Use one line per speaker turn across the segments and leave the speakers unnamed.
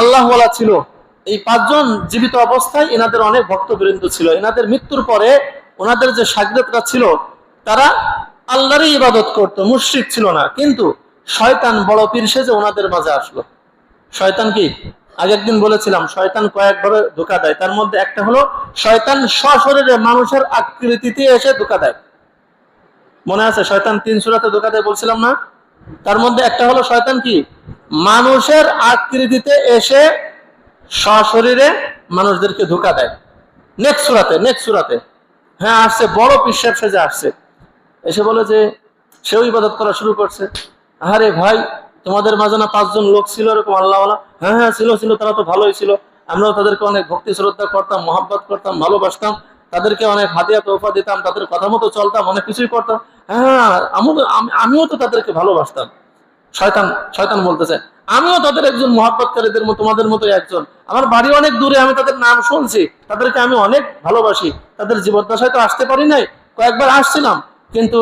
আল্লাহওয়ালা ছিল। এই 5 জন জীবিত অবস্থায় এনাদের অনেক ভক্তবৃন্দ ছিল। এনাদের মৃত্যুর পরে ওনাদের যে শাগির্দরা ছিল তারা আল্লাহরই ইবাদত করত, মুশরিক ছিল না। কিন্তু শয়তান বড় পীর সেজে ওনাদের মাঝে আসলো। শয়তান কি, আগে একদিন বলেছিলাম, শয়তান কয়েকভাবে ধোঁকা দেয়। তার মধ্যে একটা হলো শয়তান সশরীরে মানুষের আকৃতিতে এসে ধোঁকা দেয়। মনে আছে শয়তান 3 সূরাতে ধোঁকা দেয় বলছিলাম না? তার মধ্যে একটা হলো শয়তান কি মানুষের আকৃতিতে এসে সশরীরে মানুষদেরকে ধোঁকা দেয়। নেক্সট সূরাতে হ্যাঁ আসছে, বড় পিশাব সেজে আসছে, এসে বলে যে সেও ইবাদত করা শুরু করছে। আরে ভাই, তোমাদের মাঝে না 5 জন লোক ছিল এরকম আল্লাহওয়ালা? হ্যাঁ হ্যাঁ ছিল, তারা তো ভালোই ছিল, আমরাও তাদেরকে অনেক ভক্তি শ্রদ্ধা করতাম, মহব্বত করতাম, ভালোবাসতাম, তাদেরকে অনেক হাদিয়া তোহফা দিতাম, তাদের কথা মতো চলতাম, অনেক কিছুই করতাম। হ্যাঁ আমিও তো তাদেরকে ভালোবাসতাম। শয়তান শয়তান বলতেছে আমিও তাদের একজন মহব্বতকারীদের মতো, তোমাদের মতো একজন। আমার বাড়ি অনেক দূরে, আমি তাদের নাম শুনছি, তাদেরকে আমি অনেক ভালোবাসি। তাদের জীবদ্দশায় তো আসতে পারি নাই, কয়েকবার আসছিলাম, কিন্তু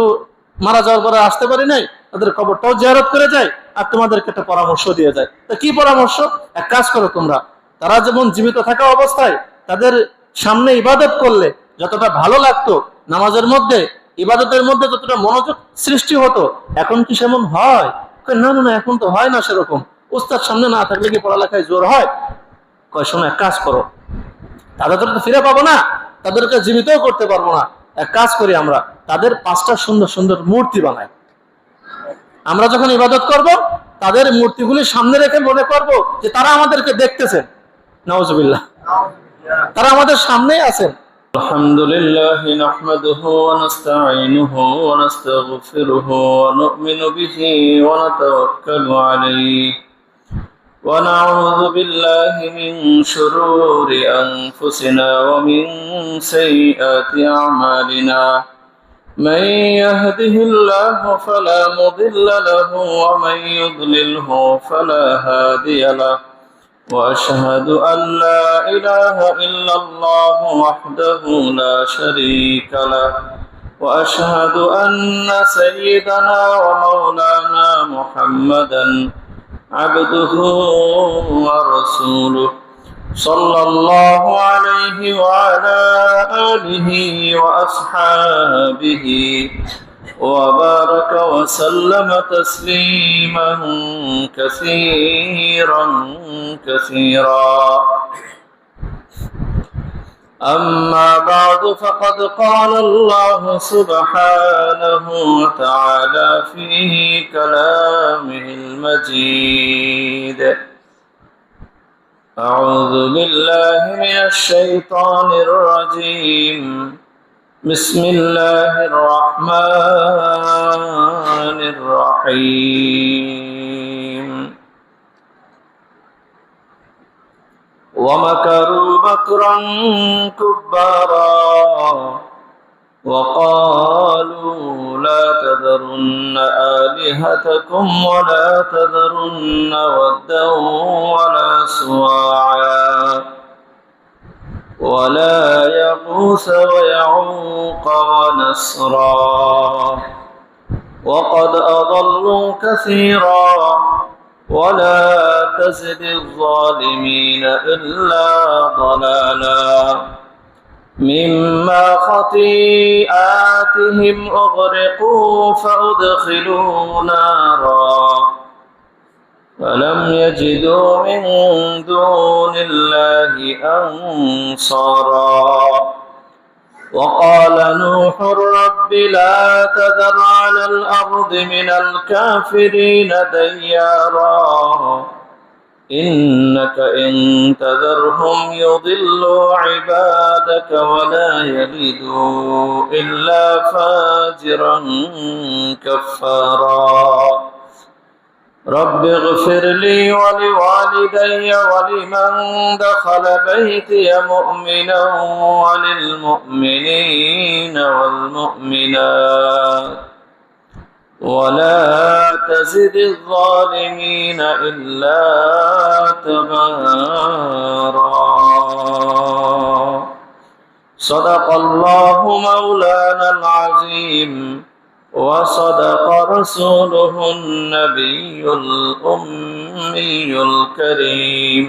মারা যাওয়ার পরে আসতে পারি নাই। তাদের কবরটাও জিয়ারত করে যায়, আর তোমাদেরকে একটা পরামর্শ দিয়ে যায়। তো কি পরামর্শ? এক কাজ করো তোমরা, তারা যেমন জীবিত থাকা অবস্থায় তাদের সামনে ইবাদত করলে যতটা ভালো লাগতো, নামাজের মধ্যে ইবাদতের মধ্যে যতটা মনোযোগ সৃষ্টি হতো, এখন কি সেমন হয়? না না না, এখন তো হয় না সেরকম। উস্তাদ সামনে না থাকলে কি পড়ালেখায় জোর হয়? কয় শোনো, এক কাজ করো, তাদের তো ফিরে পাবো না, তাদেরকে জীবিতও করতে পারবো না। এক কাজ করি, আমরা তাদের 5টা সুন্দর সুন্দর মূর্তি বানাই। আমরা যখন ইবাদত করব, তাদের মূর্তিগুলি সামনে রেখে মনে করব যে তারা আমাদেরকে দেখতেছেন। নাউজুবিল্লাহ, তারা আমাদের সামনেই আছেন।
আলহামদুলিল্লাহ নাহমাদুহু ওয়া নাস্তাঈনুহু ওয়া নাস্তাগফিরুহু ওয়া নু'মিনু বিহি ওয়া নাতাওয়াক্কালু আলাইহি ওয়া নাউযু বিল্লাহি মিন শুরুরি আনফুসিনা ওয়া মিন সাইয়্যাতি আ'মালিনা। من يهده الله فلا مضل له ومن يضلله فلا هادي له وأشهد أن لا إله إلا الله وحده لا شريك له وأشهد أن سيدنا ومولانا محمدا عبده ورسوله صلى الله عليه وعلى آله وأصحابه وبارك وسلم تسليما كثيرا كثيرا. أما بعد فقد قال الله سبحانه وتعالى في كلامه المجيد: أعوذ بالله من الشيطان الرجيم. بسم الله الرحمن الرحيم. ومكروا مكرا كبارا وقالوا لا تذرن آلهتكم ولا تذرن ودا ولا سواعا ولا يغوث ويعوق ونسرا وقد أضلوا كثيرا ولا تزد الظالمين إلا ضلالا. مما خطيئاتهم أغرقوا فأدخلوا نارا فلم يجدوا من دون الله أنصارا. وقال نوح رب لا تذر على الأرض من الكافرين ديارا إنك إن تذرهم يضلوا عبادك ولا يلدوا إلا فاجرا كفارا. رب اغفر لي ولوالدي ولمن دخل بيتي مؤمنا وللمؤمنين والمؤمنات ولا تزد الظالمين إلا تبارا. صدق الله مولانا العظيم وصدق رسوله النبي الأمي الكريم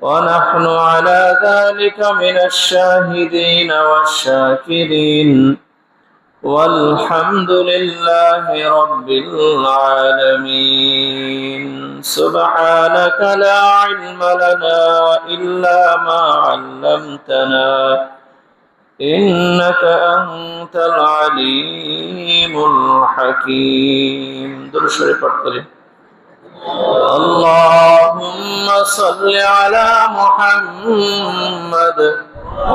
ونحن على ذلك من الشاهدين والشاكرين والحمد لله رب العالمين سبحانك لا علم لنا إلا ما علمتنا إنك أنت العليم الحكيم درود شريف পাঠ করি اللهم صل على محمد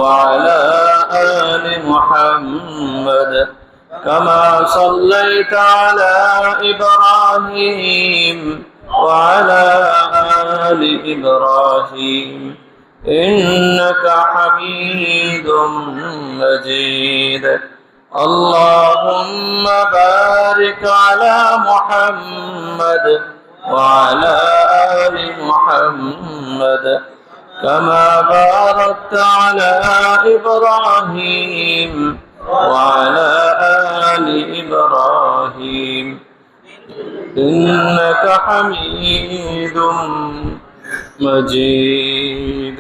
وعلى آل محمد كما صليت على إبراهيم وعلى آل إبراهيم إنك حميد مجيد اللهم بارك على محمد وعلى آل محمد كما باركت على إبراهيم وعلى آل إبراهيم إنك حميد مجيد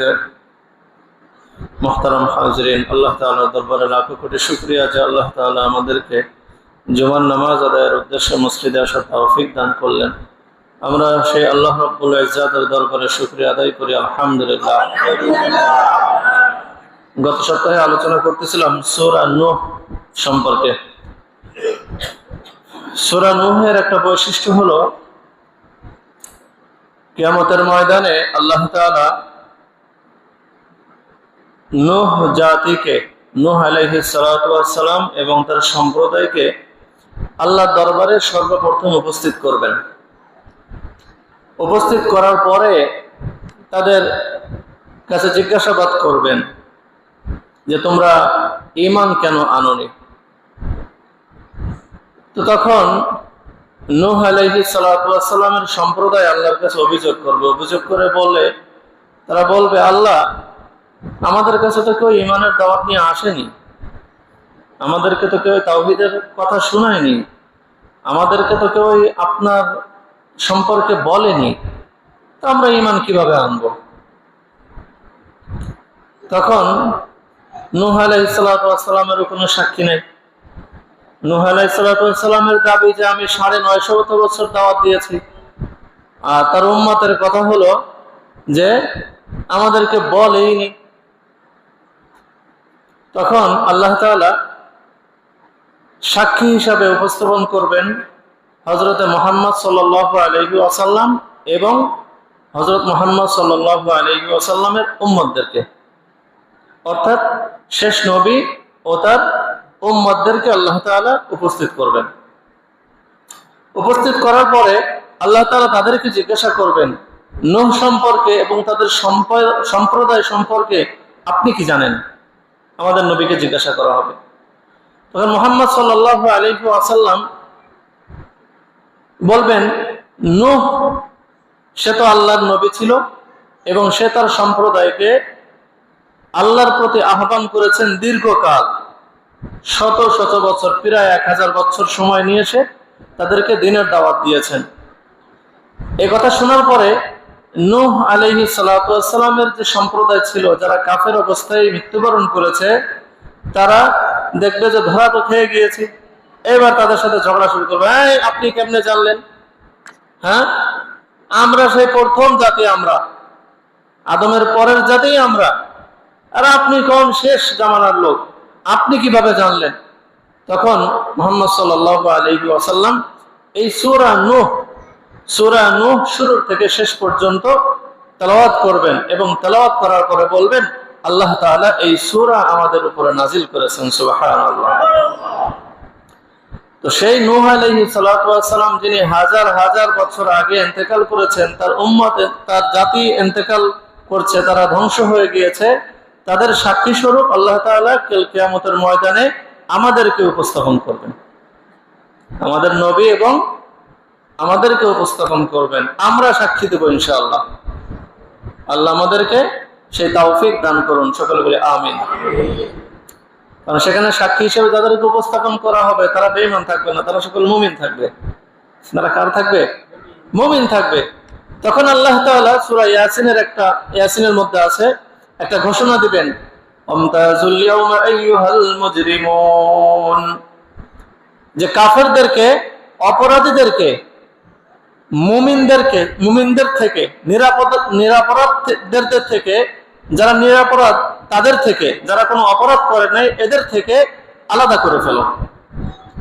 محترم حاضرین আল্লাহ তাআলার দরবারে লাখো কোটি শুকরিয়া যে আল্লাহ তাআলা আমাদেরকে জুমার নামাজ আদায়ের উদ্দেশ্যে মসজিদে আসার তৌফিক দান করলেন। আমরা সেই আল্লাহ রাব্বুল ইজ্জাতের দরবারে শুকরিয়া আদায় করি আলহামদুলিল্লাহ। গত সপ্তাহে আলোচনা করতেছিলাম সূরা নূহ সম্পর্কে। সূরা নূহের একটা বৈশিষ্ট্য হলো কিয়ামতের ময়দানে আল্লাহ তাআলা নূহ জাতিকে, নূহ আলাইহিস সালাতু ওয়াস সালাম এবং তার সম্প্রদায়কে আল্লাহর দরবারে সর্বপ্রথম উপস্থিত করবেন। উপস্থিত করার পরে তাদের কাছে জিজ্ঞাসাবাদ করবেন যে তোমরা ঈমান কেন আনোনি। তো তখন নূহ আলাইহিস সালাতু ওয়াস সালামের সম্প্রদায় আল্লাহর কাছে অভিযোগ করবে। অভিযোগ করে বলে তারা বলবে, আল্লাহ আমাদের কাছে তো কেউ ঈমানের দাওয়াত নিয়ে আসেনি, আমাদেরকে তো কেউ তাওহীদের কথা শোনায়নি, আমাদেরকে তো কেউ আপনার সম্পর্কে বলেনি, তো আমরা ঈমান কিভাবে আনব। তখন নূহ আলাইহিস সালাতু ওয়াস সালামের কোনো সাক্ষী নেই। নূহ আলাইহিস সালাতু ওয়াস সালামের দাবি যে আমি ৯৫০ বছর দাওয়াত দিয়েছি, আর তার উম্মতের কথা হলো যে আমাদেরকে বলেইনি। তখন আল্লাহ তাআলা সাক্ষী হিসাবে উপস্থাপন করবেন হযরত মুহাম্মদ সাল্লাল্লাহু আলাইহি ওয়াসাল্লাম এবং হযরত মুহাম্মদ সাল্লাল্লাহু আলাইহি ওয়াসাল্লামের উম্মতদেরকে, অর্থাৎ শেষ নবী ও তার উম্মতদেরকে আল্লাহ তাআলা উপস্থিত করবেন। উপস্থিত করার পরে আল্লাহ তাআলা তাদেরকে জিজ্ঞাসা করবেন নূহ সম্পর্কে এবং তাদের সম্প্রদায় সম্পর্কে আপনি কি জানেন। আমাদের নবীকে জিজ্ঞাসা করা হবে। তখন মুহাম্মদ সাল্লাল্লাহু আলাইহি ওয়াসাল্লাম বলবেন, নূহ সে তো আল্লাহর নবী ছিল এবং সে তার সম্প্রদায়কে আল্লাহর প্রতি আহ্বান করেছেন দীর্ঘকাল, শত শত বছর, প্রায় 1000 বছর সময় নিয়ে এসে তাদেরকে দ্বীনের দাওয়াত দিয়েছেন। এই কথা শোনার পরে নূহ আলাইহিস সালাতু ওয়াস সালামের যে সম্প্রদায় ছিল যারা কাফের অবস্থায় মৃত্যুবরণ করেছে, তারা দেখবে যে ধরা তো খেয়ে গিয়েছে, এবার তাদের সাথে ঝগড়া শুরু করবে। এই আপনি কেমনে জানলেন? হ্যাঁ, আমরা সেই প্রথম জাতি, আমরা আদমের পরের জাতি আমরা, আর আপনি কোন শেষ জামানার লোক, আপনি কিভাবে জানলেন? তখন মুহাম্মদ সাল্লাল্লাহু আলাইহি ওয়াসাল্লাম এই সূরা নূহ শুরু থেকে শেষ পর্যন্ত তেলাওয়াত করবেন এবং তেলাওয়াত করার পরে বলবেন আল্লাহ তাআলা এই সূরা আমাদের উপরে নাজিল করেছেন। সুবহানাল্লাহ। তো সেই নূহ আলাইহিস সালাতু ওয়াস সালাম যিনি হাজার হাজার বছর আগে ইন্তেকাল করেছেন, তার উম্মত, তার জাতি ইন্তেকাল করছে, তারা ধ্বংস হয়ে গিয়েছে, তাদের সাক্ষী স্বরূপ আল্লাহ তাআলা কাল কিয়ামতের ময়দানে আমাদেরকে উপস্থাপন করবেন, আমাদের নবী এবং আমাদেরকে উপস্থাপন করবেন। আমরা সাক্ষী দেব ইনশাআল্লাহ। আল্লাহ আমাদেরকে সেই তৌফিক দান করুন, সকলে বলে আমিন। কারণ সেখানে সাক্ষী হিসেবে যাদেরকে উপস্থাপন করা হবে তারা বেঈমান থাকবে না, তারা সকল মুমিন থাকবে। তারা কার থাকবে? মুমিন থাকবে।
তখন আল্লাহ তাআলা সূরা ইয়াসিনের মধ্যে আছে একটা ঘোষণা দিবেন, আমতাজুল ইয়াউমা আইয়ুহাল মুজরিমুন, যে কাফেরদেরকে, অপরাধীদেরকে, মুমিনদের থেকে, নিরাপরাধদের থেকে, যারা নিরাপরাধ তাদের থেকে, যারা কোনো অপরাধ করে নাই এদের থেকে আলাদা করে ফেলো।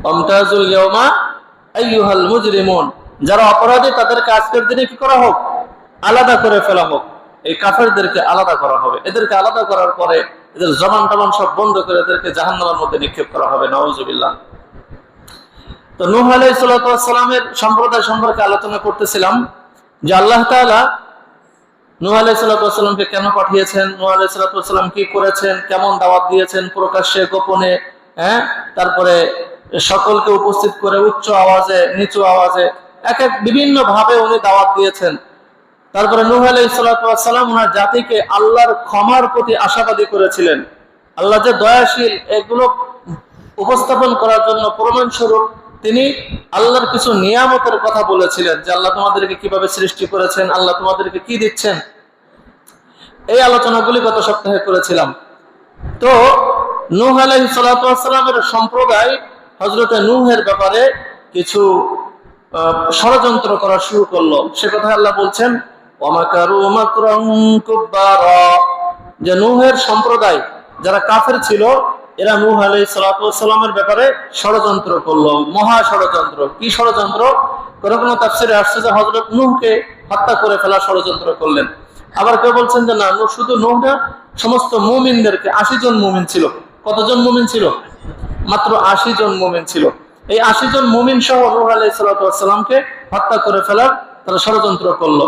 আমতাজুল ইয়াউমা আইয়ুহাল মুজরিমুন, যারা অপরাধী তাদেরকে আজকের দিনে কি করা হোক, আলাদা করে ফেলা হোক। এই কাফেরদেরকে আলাদা করা হবে, এদেরকে আলাদা করার পরে এদের জবান টবান সব বন্ধ করে এদেরকে জাহান্নামের মধ্যে নিক্ষেপ করা হবে। নাউজুবিল্লাহ। তো নূহ আলাইহিস সালামের সম্প্রদায় সম্পর্কে আলোচনা করতেছিলাম যে আল্লাহ তাআলা নূহ আলাইহিস সালামকে কেন পাঠিয়েছেন, নূহ আলাইহিস সালাম কি করেছেন, কেমন দাওয়াত দিয়েছেন, প্রকাশ্যে গোপনে, তারপরে সকলকে উপস্থিত করে উচ্চ আওয়াজে, নিচু আওয়াজে, এক বিভিন্ন ভাবে উনি দাওয়াত দিয়েছেন। তারপরে নূহ আলাইহিস সালাম ওনার জাতিকে আল্লাহর ক্ষমার প্রতি আশাবাদী করেছিলেন। আল্লাহ যে দয়াশীল এগুলো উপস্থাপন করার জন্য প্রমাণস্বরূপ তিনি আল্লাহর কিছু নিয়ামতের কথা বলেছিলেন, যে আল্লাহ তোমাদেরকে কিভাবে সৃষ্টি করেছেন, আল্লাহ তোমাদেরকে কি দিচ্ছেন। এই আলোচনাগুলি গত সপ্তাহে করেছিলাম। তো নূহ আলাইহিস সালামের সম্প্রদায় হযরত নূহের ব্যাপারে কিছু ষড়যন্ত্র করা শুরু করলো। সে কথা আল্লাহ বলছেন, ওয়ামাকারু মাকরান কুব্বারা, যে নূহের সম্প্রদায় যারা কাফের ছিল এরা নূহ আলাইহিস সালামের ব্যাপারে ষড়যন্ত্র করলো, মহা ষড়যন্ত্র। কি ষড়যন্ত্র? কোন কোন তাফসীরে আসছে যে হযরত নূহকে হত্যা করে ফেলা ষড়যন্ত্র করলেন। আবার কেউ বলছেন যে না, শুধু নূহ না, সমস্ত মুমিনদেরকে, 80 জন মুমিন ছিল। কতজন মুমিন ছিল? মাত্র 80 জন মুমিন ছিল। এই 80 জন মুমিন সহ নূহ আলাইহিস সালামকে হত্যা করে ফেলার তারা ষড়যন্ত্র করলো।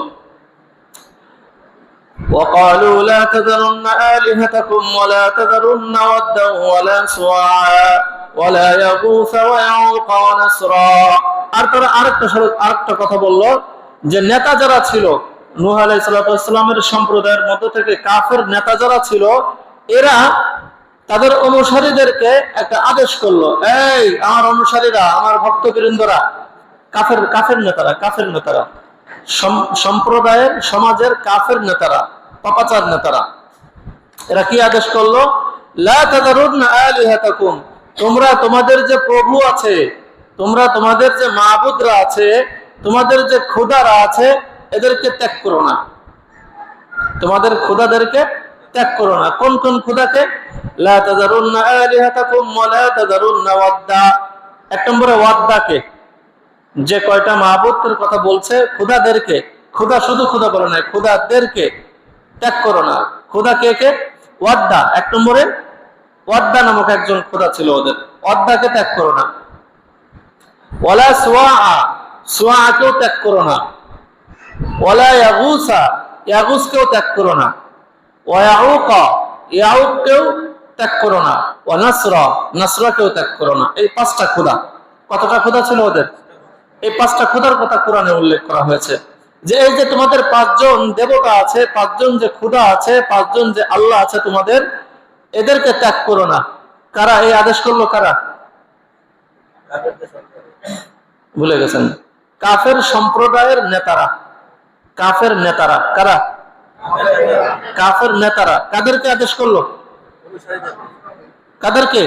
وقالوا لا تذرن آلهتكم ولا تذرن ودا ولا سواعا ولا يغوث ويعوق ونسرا। আর তারা আরেকটা কথা বলল যে নেতা যারা ছিল নূহ আলাইহিস সালামের সম্প্রদায়ের মধ্য থেকে, কাফের নেতা যারা ছিল, এরা তাদের অনুসারীদেরকে একটা আদেশ করলো, এই আমার অনুসারীরা, আমার ভক্তবৃন্দরা, কাফের নেতারা সম্প্রদায়ের, সমাজের কাফের নেতারা, পাপাচার নেতারা, এরা কি আদেশ করলো? লা তাযারুন্না আলিহাতাকুম, তোমরা তোমাদের যে প্রভু আছে, তোমরা তোমাদের যে মাবুদরা আছে, তোমাদের যে খোদারা আছে, এদেরকে ত্যাগ করো না। তোমাদের খোদাদেরকে ত্যাগ করো না। কোন কোন খোদাকে? লা তাযারুন্না আলিহাতাকুম ওয়া লা তাযারুন্না ওয়াদ্দা। এক নম্বরে ওয়াদ্দাকে, যে কয়টা মাবুদের কথা বলছে, খোদাদেরকে, খোদা শুধু খোদা বলে নাই, খোদাদেরকে ত্যাগ করো না। খোদা কে কে? ওয়াদ্দা। এক নম্বরে ওয়াদ্দা নামক একজন খোদা ছিল ওদের, ওয়াদ্দাকে ত্যাগ করো না। ওয়ালা সুওয়া, সুওয়াকেও ত্যাগ করো না। ওয়ালা ইয়াগুসা, ইয়াগুসকেও ত্যাগ করো না। ওয়া ইয়াউকা, ইয়াউককেও ত্যাগ করো না। ওয়া নাসরা, নাসরাকেও ত্যাগ করো না। এই 5টা খোদা। কতটা খোদা ছিল ওদের? এই 5টা খোদার কথা কোরআনে উল্লেখ করা হয়েছে, যে এই যে তোমাদের 5 জন দেবতা আছে, 5 জন যে খোদা আছে, 5 জন যে আল্লাহ আছে তোমাদের, এদেরকে ত্যাগ করো না। কারা এই আদেশ করলো? কারা? ভুলে গেছেন? কাফের সম্প্রদায়ের নেতারা, কাফের নেতারা। কারা? কাফের নেতারা। কাদেরকে আদেশ করলো? কাদেরকে?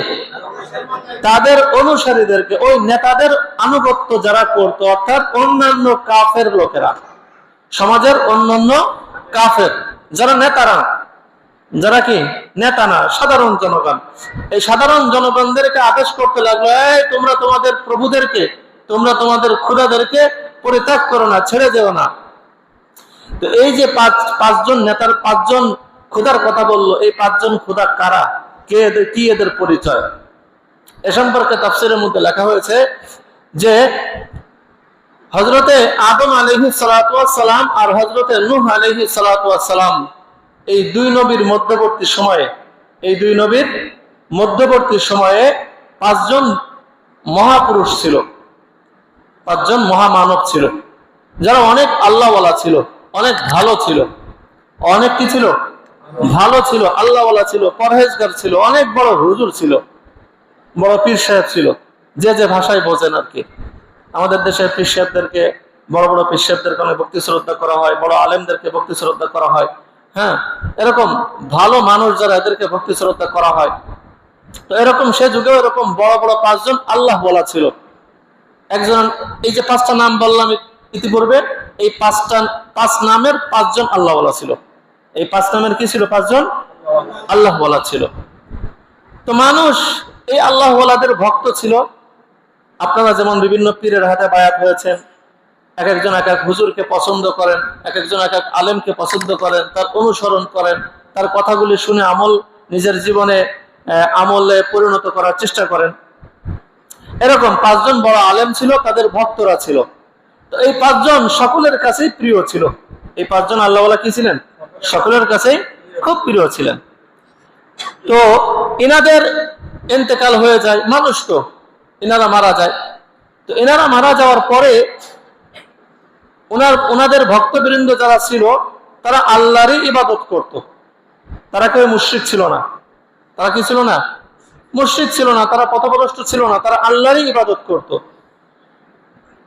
তাদের অনুসারীদেরকে, ওই নেতাদের আনুগত্য যারা করতো, অর্থাৎ অন্যান্য কাফের লোকেরা, সমাজের অন্যান্য কাফের যারা নেতারা, যারা কি নেতা না, সাধারণ জনগণ, এই সাধারণ জনগণদেরকে আদেশ করতে লাগলো, এই তোমরা তোমাদের প্রভুদেরকে, তোমরা তোমাদের খোদাদেরকে পরিত্যাগ করো না, ছেড়ে যেও না। তো এই যে পাঁচজন নেতার 5 জন খোদার কথা বললো, এই 5 জন খোদা কারা, কি এদের পরিচয়? এ সম্পর্কে তাফসীরের মধ্যে লেখা হয়েছে যে হযরতে আদম আলাইহিস সালাতু ওয়াস সালাম আর হযরতে নূহ আলাইহিস সালাতু ওয়াস সালাম, এই 2 নবীর মধ্যবর্তী সময়ে, এই 2 নবীর মধ্যবর্তী সময়ে 5 জন মহাপুরুষ ছিল, 5 জন মহামানব ছিল, যারা অনেক আল্লাহওয়ালা ছিল, অনেক ভালো ছিল। অনেক কি ছিল? ভালো ছিল, আল্লাহওয়ালা ছিল, পরহেজগার ছিল, অনেক বড় হুজুর ছিল, বড় পীর সাহেব ছিল, যে যে ভাষায় বোঝেন আর কি। আমাদের দেশের পীর সাহেবদেরকে বড় বড় পেশাবদেরকে অনেক ভক্তি শ্রদ্ধা করা হয়, বড় আলেমদেরকে ভক্তি শ্রদ্ধা করা হয়। হ্যাঁ, এরকম ভালো মানুষ যারা, এদেরকে ভক্তি শ্রদ্ধা করা হয়। তো এরকম সে যুগেও এরকম বড় বড় 5 জন আল্লাহ বলা ছিল। একজন, এই যে 5টা নাম বললাম ইতিপূর্বে, এই 5 নামের 5 জন আল্লাহ বলা ছিল। এই 5 নামের কি ছিল? 5 জন আল্লাহ বলা ছিল। তো মানুষ এই আল্লাহ ওয়ালাদের ভক্ত ছিল। আপনারা যেমন বিভিন্ন পীরের হাতে বায়াত হয়েছেন, এক একজন এক এক হুজুরকে পছন্দ করেন, এক একজন এক এক আলেমকে পছন্দ করেন, তার অনুসরণ করেন, তার কথাগুলি শুনে নিজের জীবনে আমলে পরিণত করার চেষ্টা করেন। এরকম 5 জন বড় আলেম ছিল, তাদের ভক্তরা ছিল। তো এই 5 জন সকলের কাছেই প্রিয় ছিল। এই 5 জন আল্লাহওয়ালা কি ছিলেন? সকলের কাছেই খুব প্রিয় ছিলেন। তো ইনাদের ইন্তেকাল হয়ে যায়, মানুষ তো, ইনারা মারা যায়। তো ইনারা মারা যাওয়ার পরে ওনাদের ভক্তবৃন্দ যারা ছিল, তারা আল্লাহরই ইবাদত করত। তারা কেউ মুশরিক ছিল না। তারা কি ছিল না? মুশরিক ছিল না, তারা পথভ্রষ্ট ছিল না, তারা আল্লাহরই ইবাদত করত।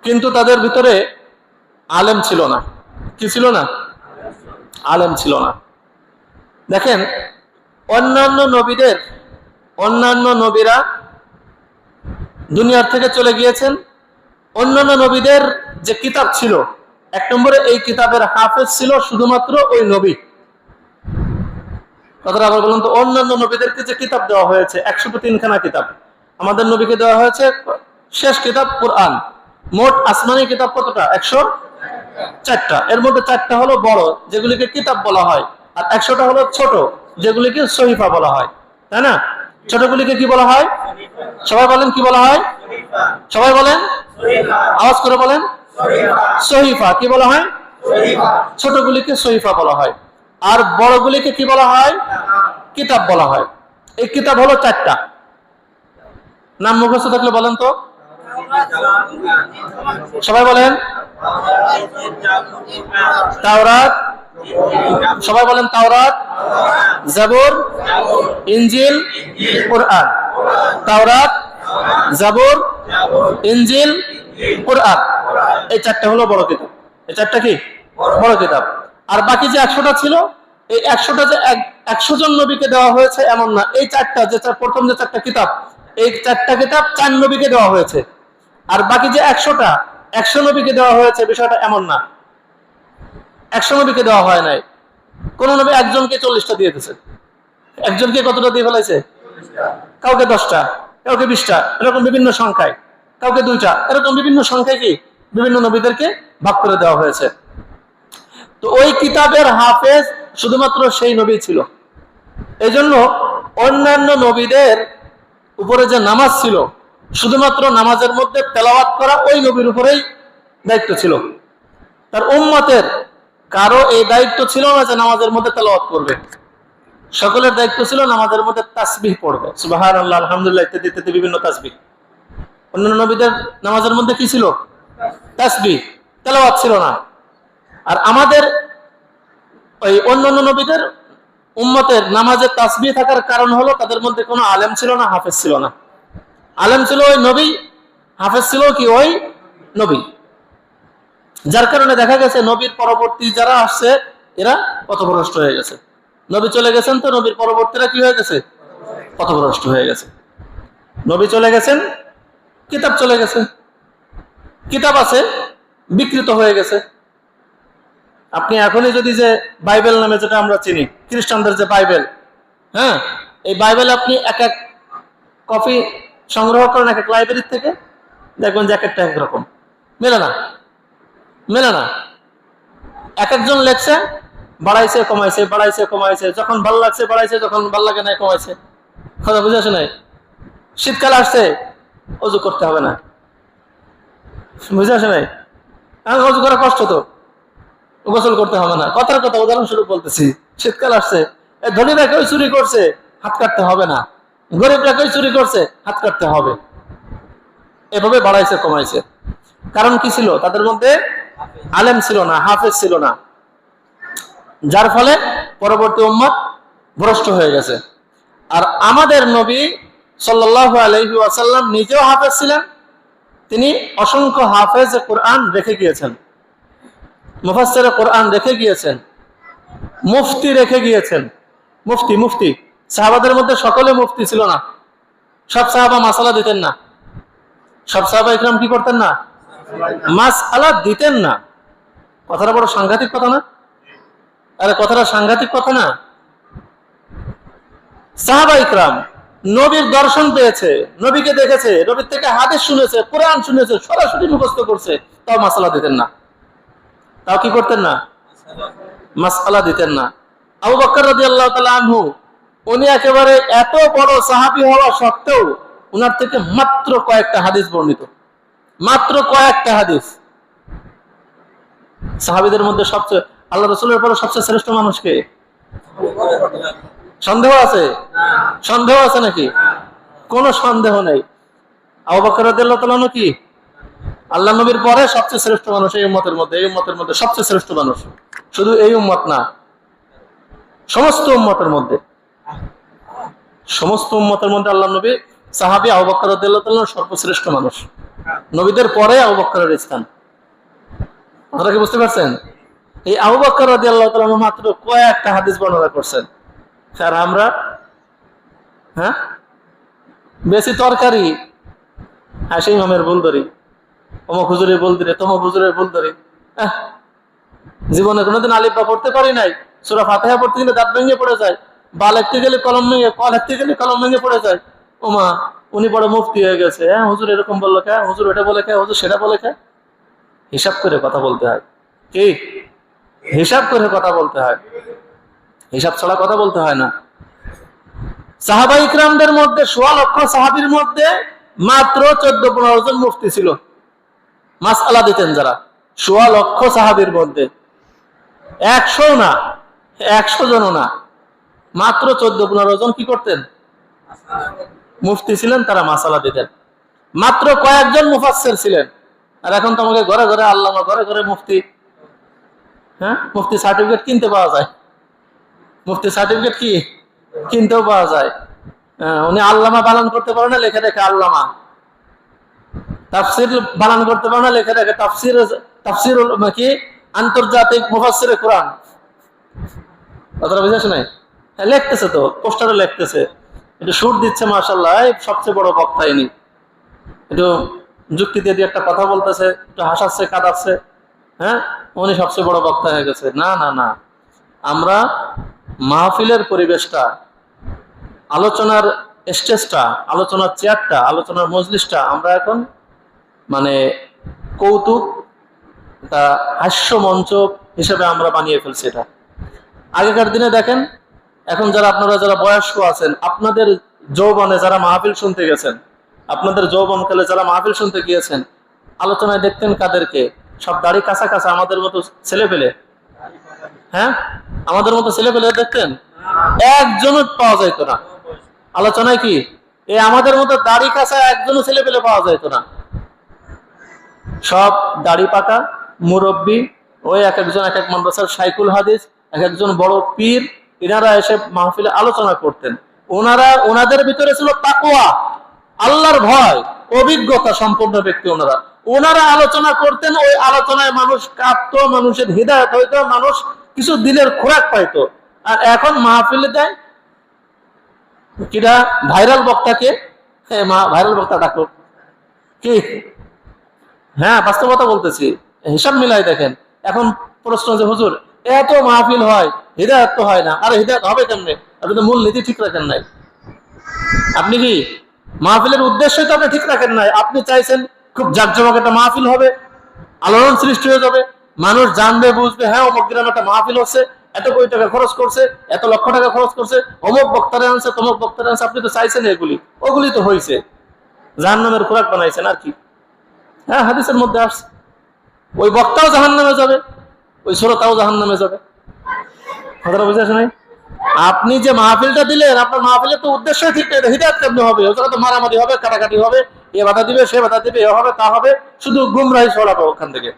কিন্তু তাদের ভিতরে আলেম ছিল না। কি ছিল না? আলেম ছিল না। দেখেন, অন্যান্য নবীরা দুনিয়ার থেকে চলে গিয়েছেন। অন্যান্য নবীদের যে কিতাব ছিল, 1 নম্বরে এই কিতাবের হাফেজ ছিল শুধুমাত্র ওই নবী। কথাটা আবার বলুন তো, অন্যান্য নবীদেরকে যে কিতাব দেওয়া হয়েছে 103খানা কিতাব, আমাদের নবীকে দেওয়া হয়েছে শেষ কিতাব কুরআন। মোট আসমানি কিতাব কতটা? 104টা। এর মধ্যে 4টা হলো বড়, যেগুলিকে কিতাব বলা হয়, আর 100টা হলো ছোট, যেগুলিকে সহিফা বলা হয়, তাই না? ছোটগুলিকে কি বলা হয়? সবাই বলেন, কি বলা হয়? সবাই বলেন, আওয়াজ করে বলেন। সহিফা। কি বলা হয়? ছোটগুলিকে সহিফা বলা হয়, আর বড়গুলিকে কি বলা হয়? কিতাব বলা হয়। এই কিতাব হলো 4টা। নাম মুখস্থ থাকলে বলেন তো, সবাই বলেন। তাওরাত, সবাই বলেন। তাওরাত, জাবুর, ইনজিল, কুরআন। তাওরাত, জাবুর, ইনজিল, কুরআন। এই 4টা হলো বড় কিতাব। এই 4টা কি? বড় কিতাব। আর বাকি যে 100টা ছিল, এই 100টা যে 100 জন নবীকে দেওয়া হয়েছে এমন না। এই 4টা, যে প্রথম যে 4টা কিতাব, এই 4টা কিতাব 4 নবীকে দেওয়া হয়েছে। আর বাকি যে 100টা, 100 নবীকে দেওয়া হয়েছে, বিষয়টা এমন না। 100 নবীকে দেওয়া হয় নাই। কোন নবী একজনকে 40টা দিয়ে দিয়েছে। একজনকে কতটা দিয়ে ফেলাইছে? কাউকে 10টা, কাউকে 20টা, এরকম বিভিন্ন সংখ্যায়, কাউকে 2টা, এরকম বিভিন্ন সংখ্যায় কি বিভিন্ন নবীদেরকে ভাগ করে দেওয়া হয়েছে। তো ওই কিতাবের হাফেজ শুধুমাত্র সেই নবী ছিল। এই জন্য অন্যান্য নবীদের উপরে যে নামাজ ছিল, শুধুমাত্র নামাজের মধ্যে তেলাওয়াত করা ওই নবীর উপরেই দায়িত্ব ছিল। তার উম্মতের কারো এই দায়িত্ব ছিল না যে নামাজের মধ্যে তেলাওয়াত করবে। সকলের দায়িত্ব ছিল নামাজের মধ্যে তাসবিহ পড়বে, সুবহানাল্লাহ, আলহামদুলিল্লাহ ইত্যাদি ইত্যাদি বিভিন্ন তাসবিহ। অন্যান্য নবীদের নামাজের মধ্যে কি ছিল? তাসবিহ, তেলাওয়াত ছিল না। আর আমাদের ওই অন্যান্য নবীদের উম্মতের নামাজে তাসবিহ থাকার কারণ হলো তাদের মধ্যে কোনো আলেম ছিল না, হাফেজ ছিল না। আলেম ছিল ওই নবী, হাফেজ ছিল কি ওই নবী। যার কারণে দেখা গেছে নবীর পরবর্তী যারা আসছে এরা পথভ্রষ্ট হয়ে গেছে। নবী চলে গেছেন, তো নবীর পরবর্তীরা কি হয়ে গেছে? পথভ্রষ্ট হয়ে গেছে। নবী চলে গেছেন, কিতাব চলে গেছে। কিতাব আছে, বিকৃত হয়ে গেছে। আপনি এখনই যদি যে বাইবেল নামে যেটা আমরা চিনি, খ্রিস্টানদের যে বাইবেল, হ্যাঁ, এই বাইবেল আপনি এক এক কপি সংগ্রহ করেন এক এক লাইব্রেরি থেকে, দেখবেন যে এক একটা একরকম, মেলে না, মেলে না। এক একজন লেখছে, বাড়াইছে কমাইছে, বাড়াইছে কমাইছে, যখন ভালো লাগছে বাড়াইছে, যখন ভালো লাগে না কমাইছে। কথা বুঝে আসে নাই? শীতকাল আসছে, অজু করতে হবে না, বুঝে আসে নাই? অজু করা কষ্ট, তো গোসল করতে হবে না। কথার কথা উদাহরণস্বরূপ বলতেছি। শীতকাল আসছে, ধনীরা কেউ চুরি করছে, হাত কাটতে হবে না। গরিবরা কেউ চুরি করছে, হাত কাটতে হবে। এভাবে বাড়াইছে কমাইছে। কারণ কি ছিল? তাদের মধ্যে আলেম ছিল না, হাফেজ ছিল না, যার ফলে পরবর্তী উম্মত ভ্রষ্ট হয়ে গেছে। আর আমাদের নবী সাল্লাল্লাহু আলাইহি ওয়াসাল্লাম নিজেও হাফেজ ছিলেন। তিনি অসংখ্য হাফেজ কোরআন রেখে গিয়েছেন। মুফাসসিরে কোরআন রেখে গিয়েছেন, মুফতি রেখে গিয়েছেন। মুফতি সাহাবাদের মধ্যে সকলে মুফতি ছিল না। সব সাহাবা মাসালা দিতেন না। সব সাহাবা ইকরাম কি করতেন না? মাসআলা দিতেন না। কথাটা বড় সাংঘাতিক কথা না? আরে কথাটা সাংঘাতিক কথা না? সাহাবা ইকরাম নবীর দর্শন পেয়েছে, নবীকে দেখেছে, নবীর থেকে হাদিস শুনেছে, কোরআন শুনেছে, সরাসরি মুখস্থ করছে, তাও মাসালা দিতেন না। তাও কি করতেন না? মাসআলা দিতেন না। আবু বকর রাদিয়াল্লাহু তাআলা আনহু, উনি একেবারে এত বড় সাহাবী হওয়া সত্ত্বেও উনার থেকে মাত্র কয়েকটা হাদিস বর্ণিত, মাত্র কয়েকটা হাদিস। সাহাবীদের মধ্যে সবচেয়ে, আল্লাহ রাসূলের পরে সবচেয়ে শ্রেষ্ঠ মানুষ কে? সন্দেহ আছে? সন্দেহ আছে নাকি? কোনো সন্দেহ নেই। আবু বকর রাদিয়াল্লাহু তাআলা আনহু কি আল্লাহ নবীর পরে সবচেয়ে শ্রেষ্ঠ মানুষ এই উম্মতের মধ্যে, এই উম্মতের মধ্যে সবচেয়ে শ্রেষ্ঠ মানুষ। শুধু এই উম্মত না, সমস্ত উম্মতের মধ্যে, সমস্ত উম্মতের মধ্যে আল্লাহ নবী সাহাবী আবু বকর রাদিয়াল্লাহু তাআলা সর্বশ্রেষ্ঠ মানুষ। নবীদের পরে আবু বকরের স্থান। আপনারা কি বুঝতে পারছেন? এই আবু বকর রাদিয়াল্লাহু তাআলা মাত্র কয়েকটা হাদিস বর্ণনা করছেন। আর আমরা বেশি তরকারি, সেই ইমামের ভুল ধরি, অমুক হুজুরের ভুল ধরে, তমুক হুজুরের ভুল ধরি। জীবনে কোনোদিন আলিফ বা পড়তে পারি নাই, সূরা ফাতিহা পড়তে গেলে দাঁত ভেঙে পড়ে যায়, বা লিখতে গেলে কলম ভেঙে, লিখতে গেলে কলম ভেঙে পড়ে যায়। ওমা, উনি বড় মুফতি হয়ে গেছে, হুজুর এরকম বললো কে, হুজুর এটা বলে কে, হুজুর সেটা বলে কে। হিসাব করে কথা বলতে হয়। কি হিসাব করে কথা বলতে হয়, হিসাব ছাড়া কথা বলতে হয় না। সাহাবা ইকরামদের মধ্যে ১৬ লক্ষ সাহাবীর মধ্যে মাত্র ১৪-১৫ জন মুফতি ছিল, মাসআলা দিতেন যারা। ১৬ লক্ষ সাহাবীর মধ্যে ১০০ না, ১০০ জনও না, মাত্র ১৪-১৫ জন কি করতেন? মুফতি ছিলেন, তারা মাসআলা দিতেন। মাত্র কয়েকজন মুফাসসির ছিলেন। আর এখন তো আমাকে ঘরে ঘরে আল্লামা, ঘরে ঘরে মুফতি। মুফতি সার্টিফিকেট কিনতে পাওয়া যায়। মুফতি সার্টিফিকেট কি কিনতেও পাওয়া যায়। উনি আল্লামা বানান করতে পারে না, লেখে দেখে আল্লামা। তাফসীর বানান করতে পারে না, লেখে দেখে তাফসীর, তাফসীর কি আন্তর্জাতিক মুফাসসিরে কোরআন। কথাটা বুঝেছ না? লিখতেছে তো, পোস্টারে লিখতেছে, একটু সুর দিচ্ছে, মাশাআল্লাহ, সবচেয়ে বড় বক্তা ইনি। একটু যুক্তি দিয়ে একটা কথা বলতেছে, একটু হাসাচ্ছে, কাঁদাচ্ছে, উনি সবচেয়ে বড় বক্তা হয়ে গেছে। না না না, আমরা মাহফিলের পরিবেশটা, আলোচনার স্টেজটা, আলোচনার চেয়ারটা, আলোচনার মজলিসটা আমরা এখন মানে কৌতুক, হাস্য মঞ্চ হিসেবে আমরা বানিয়ে ফেলছি এটা। আগেকার দিনে দেখেন, এখন যারা আপনারা যারা বয়স্ক আছেন, আপনাদের যৌবনে যারা মাহফিল শুনতে গেছেন, আপনাদের যৌবনকালে যারা মাহফিল শুনতে গিয়েছেন, আলোচনায় দেখতেন কাদেরকে? সব দাড়ি কাঁচা কাঁচা আমাদের মতো ছেলে পেলে, আমাদের মতো ছেলে পেলে দেখতেন? একজনও পাওয়া যাইতো না আলোচনায়। কি আমাদের মতো দাড়ি কাঁচা একজনও ছেলে পেলে পাওয়া যাইতো না। সব দাড়ি পাকা মুরব্বী, ওই এক একজন এক এক মাদ্রাসার শাইখুল হাদিস, এক একজন বড় পীর, এনারা এসে মাহফিলে আলোচনা করতেন। ওনাদের ভিতরে ছিল তাকওয়া, আল্লাহর ভয়, অভিজ্ঞতা সম্পন্ন ব্যক্তি। ওনারা আলোচনা করতেন, ওই আলোচনায় মানুষ কাঁদতো, মানুষের হিদায়াত হইতো, মানুষ কিছু দিলের খোরাক পাইতো। আর এখন মাহফিলে দেয় কিরা ভাইরাল বক্তাকে, ভাইরাল বক্তা ডাকো কি? বাস্তবতা বলতেছি, হিসাব মিলাই দেখেন। এখন প্রশ্ন যে হুজুর এত মাহফিল হয়, হিদায়াত তো হয় না। আরে হিদায়াত হবে কেমনে? আপনি তো মূল নীতি ঠিক রাখেন নাই। আপনি কি মাহফিলের উদ্দেশ্যই তো আপনি ঠিক রাখেন নাই। আপনি চাইছেন খুব জাঁকজমক একটা মাহফিল হবে, আলোড়ন সৃষ্টি হয়ে যাবে, মানুষ জানবে, বুঝবে, অমুক গ্রামে একটা মাহফিল হচ্ছে, এত কোটি টাকা খরচ করছে, এত লক্ষ টাকা খরচ করছে, অমুক বক্তারে আনছে, তমুক বক্তারে আনছে। আপনি তো চাইছেন এগুলি, ওগুলি তো হয়েছে, জাহান্নামের খোরাক বানাইছেন। আর কি? হাদিসের মধ্যে আসছে ওই বক্তাও জাহান্নামে যাবে, ওই শ্রোতাও জাহান্নামে যাবে। কথাটা বুঝে আসে নাই? আপনি যে মাহফিলটা দিলেন, আপনার মাহফিলের তো উদ্দেশ্যই ঠিক নেই। হিদায়াত কেমনে হবে? ওখানে তো মারামারি হবে, কাটাকাটি হবে, এ বাধা দিবে, সে বাধা দিবে, এ হবে, তা হবে, শুধু গুমরাহি ছড়াবে ওখান থেকে।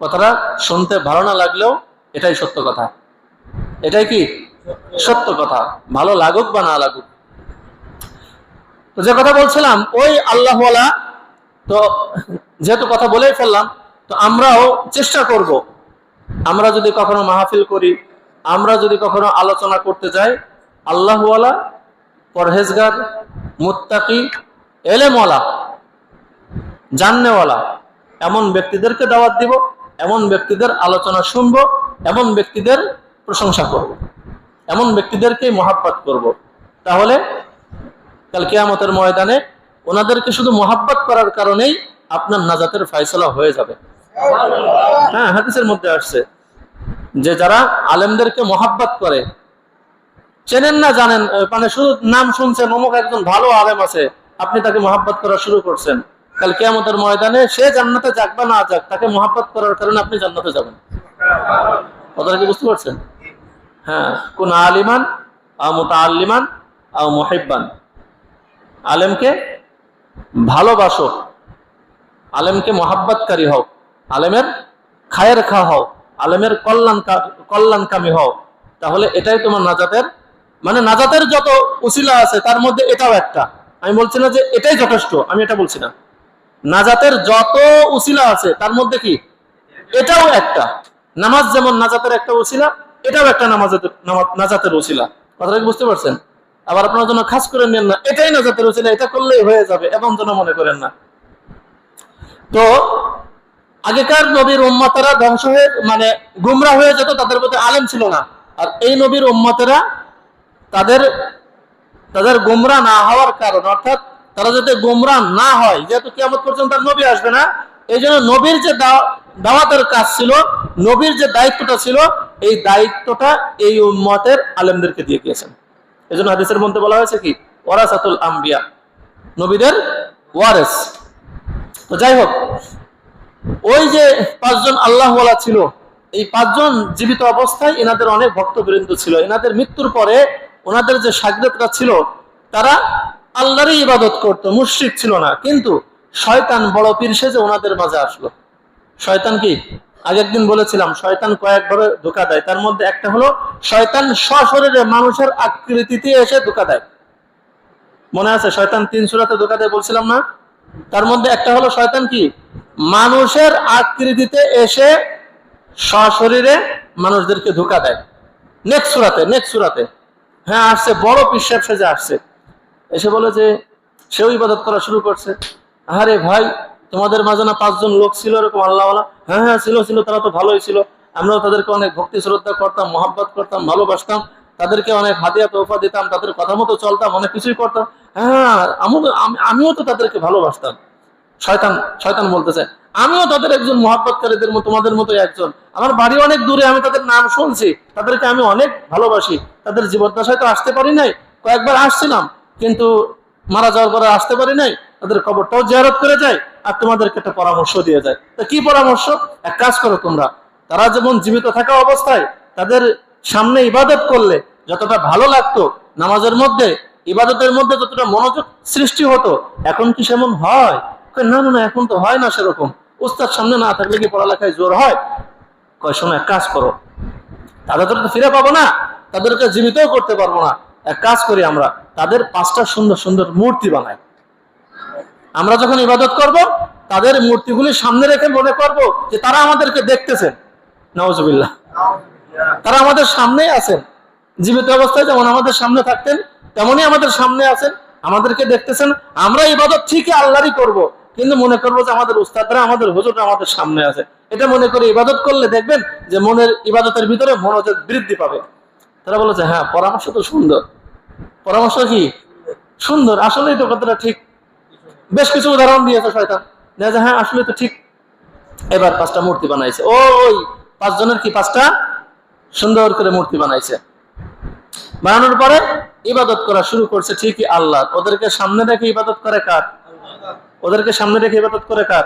কথাটা শুনতে ভালো না লাগলেও এটাই সত্য কথা। এটাই কি সত্য কথা, ভালো লাগুক বা না লাগুক। তো যে কথা বলছিলাম, ওই আল্লাহওয়ালা, তো যেহেতু কথা বলেই ফেললাম, তো আমরাও চেষ্টা করব, আমরা যদি কখনো মাহফিল করি, আমরা যদি কখনো আলোচনা করতে যাই, আল্লাহওয়ালা, পরহেজগার, মুত্তাকি, এলেমওয়ালা, জাননেওয়ালা এমন ব্যক্তিদেরকে দাওয়াত দিব, এমন ব্যক্তিদের আলোচনা শুনবো, এমন ব্যক্তিদের প্রশংসা করব, এমন ব্যক্তিদেরকে মহাব্বত করব। তাহলে কাল কিয়ামতের ময়দানে ওনাদেরকে শুধু মহাব্বত করার কারণেই আপনার নাজাতের ফয়সালা হয়ে যাবে। হ্যাঁ, হাদিসের মধ্যে আসছে যে যারা আলেমদেরকে মহাব্বত করে, চেনেন না জানেন, মানে শুধু নাম শুনছেন অমুক একজন ভালো আলেম আছে, আপনি তাকে মহাব্বত করা শুরু করছেন, কাল কিয়ামতের ময়দানে সে জান্নাতে যাক বা না যাক, তাকে মহাব্বত করার কারণে আপনি জান্নাতে যাবেন। কথাটা কি বুঝতে পারছেন? হ্যাঁ, কোন আলিমান আও মুতাআল্লিমান আও মুহিব্বান, আলেমকে ভালোবাসো, আলেমকে মহাব্বতকারী হও, আলেমের খায়ের খা হও, আলেমের কল্যাণকামী হও, তাহলে এটাই তোমার নাজাতের, মানে নাজাতের যত উসিলা আছে তার মধ্যে এটাও একটা। আমি বলছি না যে এটাই যথেষ্ট, আমি এটা বলছি না। নাজাতের যত উসিলা আছে তার মধ্যে কি এটাও একটা। নামাজ যেমন নাজাতের একটা উসিলা, এটাও একটা নাজাতের উসিলা। কথাটা কি বুঝতে পারছেন? আবার আপনার জন্য খাস করে নেন না এটাই নাজাতের উসিলা, এটা করলেই হয়ে যাবে, এমন যেন মনে করেন না। তো আগেকার নবীর উম্মতেরা ধ্বংস হয়ে, মানে গুমরাহ হয়ে যেত, তাদের প্রতি আলেম ছিল না। আর এই নবীর উম্মতেরা তাদের গুমরাহ না হওয়ার কারণ, অর্থাৎ তারা যাতে গুমরাহ না হয়, যেহেতু কিয়ামত পর্যন্ত তার নবী আসবে না, এই জন্য নবীর যে দাওয়াতের কাজ ছিল, নবীর যে দায়িত্বটা ছিল, এই দায়িত্বটা এই উম্মতের আলেমদেরকে দিয়ে গিয়েছেন। এই জন্য হাদিসের মধ্যে বলা হয়েছে কি ওয়ারাসাতুল আম্বিয়া, নবীদের ওয়ারেস। তো যাই হোক, ওই যে পাঁচজন আল্লাহওয়ালা ছিল, এই পাঁচজন জীবিত অবস্থায় এনাদের অনেক ভক্তবৃন্দ ছিল। এনাদের মৃত্যুর পরে ওনাদের যে শাগরেদরা ছিল তারা আল্লাহরই ইবাদত করতো, মুশরিক ছিল না। কিন্তু শয়তান বড় পীর সেজে ওনাদের মাঝে আসলো। শয়তান কি আগে একদিন বলেছিলাম, শয়তান কয়েকভাবে ধোঁকা দেয়। তার মধ্যে একটা হলো শয়তান সশরীরে মানুষের আকৃতিতে এসে ধোঁকা দেয়। মনে আছে শয়তান 3 সূরাতে ধোঁকা দেয় বলছিলাম না? তার মধ্যে একটা হলো শয়তান কি মানুষের আকৃতিতে এসে সশরীরে মানুষদেরকে ধোঁকা দেয়। নেক্সট সূরাতে হ্যাঁ আসছে, বড় পিশাব সেজে আসছে, এসে বলে যে সেও ইবাদত করা শুরু করছে। আরে ভাই, তোমাদের মাঝে না 5 জন লোক ছিল এরকম আল্লাহওয়ালা? হ্যাঁ হ্যাঁ ছিল, তারা তো ভালোই ছিল, আমরাও তাদেরকে অনেক ভক্তি শ্রদ্ধা করতাম, মহাব্বত করতাম, ভালোবাসতাম, তাদেরকে অনেক হাদিয়া তোফা দিতাম, তাদের কথা মতো চলতাম, অনেক কিছুই করতাম। হ্যাঁ আমিও তো তাদেরকে ভালোবাসতাম। শয়তান বলতেছে আমিও তাদের একজন মহাব্বতকারীদের মতো, তোমাদের মতো একজন। আমার বাড়ি অনেক দূরে, আমি তাদের নাম শুনছি, তাদেরকে আমি অনেক ভালোবাসি। তাদের জীবদ্দশায় তো আসতে পারি নাই, কয়েকবার আসছিলাম, কিন্তু মারা যাওয়ার পরে আসতে পারি নাই। তাদের কবরটাও জিয়ারত করে যায়, আর তোমাদেরকে একটা পরামর্শ দিয়ে যায়। তা কি পরামর্শ? এক কাজ করো তোমরা, তারা যেমন জীবিত থাকা অবস্থায় তাদের সামনে ইবাদত করলে যতটা ভালো লাগতো, নামাজের মধ্যে ইবাদতের মধ্যে যতটা মনোযোগ সৃষ্টি হতো, এখন কি সেমন হয়? না না না, এখন তো হয় না সেরকম। উস্তাদ সামনে না থাকলে কি পড়ালেখায় জোর হয়? কয় শোনো, এক কাজ করো, তাদের তো ফিরে পাবো না, তাদেরকে জীবিতও করতে পারবো না। এক কাজ করি, আমরা তাদের 5টা সুন্দর সুন্দর মূর্তি বানাই। আমরা যখন ইবাদত করব, তাদের মূর্তিগুলি সামনে রেখে মনে করব যে তারা আমাদেরকে দেখতেছেন। নাউজুবিল্লাহ, তারা আমাদের সামনেই আছেন। জীবিত অবস্থায় যেমন আমাদের সামনে থাকতেন, তেমনই আমাদের সামনে আছেন, আমাদেরকে দেখতেছেন। আমরা ইবাদত ঠিকই আল্লাহরই করব, কিন্তু মনে করবো যে আমাদের উস্তাদরা, আমাদের হুজুররা আমাদের সামনে আছে। এটা মনে করে ইবাদত করলে দেখবেন যে মনের ইবাদতের ভিতরে মনোযোগ বৃদ্ধি পাবে। তারা বলেছে হ্যাঁ, পরামর্শ তো সুন্দর। পরামর্শ কি সুন্দর, আসলেই তো কথাটা ঠিক। বেশ কিছু উদাহরণ দিয়েছে শয়তান, যে হ্যাঁ আসলে তো ঠিক। এবার 5টা মূর্তি বানাইছে। ওই 5 জনের কি 5টা সুন্দর করে মূর্তি বানাইছে। বানানোর পরে ইবাদত করা শুরু করছে ঠিকই আল্লাহ। ওদেরকে সামনে রেখে ইবাদত করে কার? ওদেরকে সামনে রেখে ইবাদত করে কার?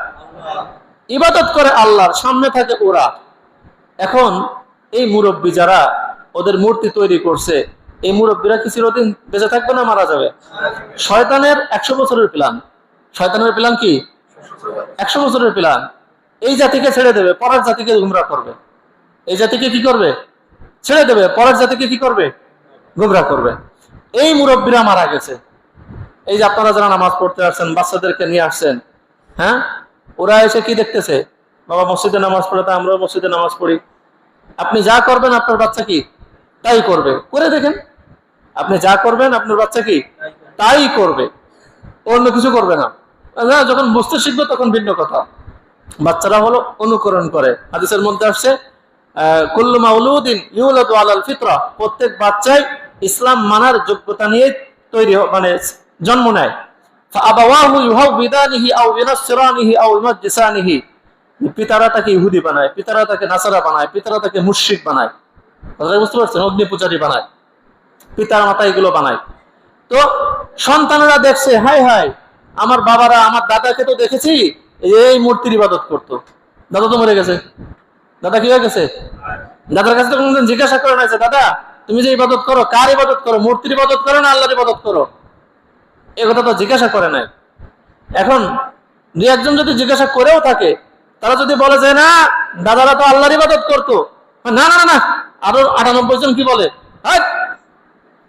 ইবাদত করে আল্লাহর, সামনে থাকে ওরা। এখন এই মুরব্বী যারা ওদের মূর্তি তৈরি করছে, এই মুরব্বীরা কি চিরদিন বেঁচে থাকবে না মারা যাবে? শয়তানের 100 বছরের প্ল্যান। শয়তানের প্ল্যান কি? 100 বছরের প্ল্যান। এই জাতিকে ছেড়ে দেবে, পরের জাতিকে গুমরাহ করবে। এই জাতিকে কি করবে? ছেড়ে দেবে, পরের জাতিকে কি করবে? গুমরাহ করবে। এই মুরব্বীরা মারা গেছে। এই যে আপনারা যারা নামাজ পড়তে আসছেন, বাচ্চাদেরকে নিয়ে আসছেন, হ্যাঁ, ওরা এসে কি দেখতেছে? বাবা মসজিদে নামাজ পড়ে, তা আমরাও মসজিদে নামাজ পড়ি। আপনি যা করবেন আপনার বাচ্চা কি তাই করবে, করে দেখেন। আপনি যা করবেন আপনার বাচ্চা কি তাই করবে, অন্য কিছু করবে না। যখন বুঝতে শিখবে তখন ভিন্ন কথা। বাচ্চারা হলো অনুকরণ করে। হাদিসের মধ্যে আসছে কুল্লু মাউলুদিন ইউলাদু আলাল ফিতরা, প্রত্যেক বাচ্চাই ইসলাম মানার যোগ্যতা নিয়ে তৈরি মানে জন্ম নেয়। ফাআবাওয়াহু ইউহাউবিদানিহি আও ইউনাসসিরানিহি আও ইউমাজ্জিসানিহি, পিতারা তাকে ইহুদি বানায়, পিতারা তাকে নাসারা বানায়, পিতারা তাকে মুশরিক বানায়, কথাটা বুঝতে পারছেন, অগ্নি পূজারী বানায়, পিতার মাতা এগুলো বানায়। তো সন্তানেরা দেখছে, হাই হাই আমার বাবারা, আমার দাদাকে তো দেখেছি এই মূর্তির ইবাদত করতো, দাদা তো মরে গেছে, দাদা কি হয়ে গেছে, দাদার কাছে তো কোনদিন জিজ্ঞাসা করে নাই যে দাদা তুমি যে ইবাদত করো কার ইবাদত করো, মূর্তির ইবাদত করো না আল্লাহর ইবাদত করো, এ কথা তো জিজ্ঞাসা করে নাই। এখন দুই একজন যদি জিজ্ঞাসা করেও থাকে, তারা যদি বলে যে না দাদারা তো আল্লাহর ইবাদত করতো, না না না, আরো 98 জন কি বলে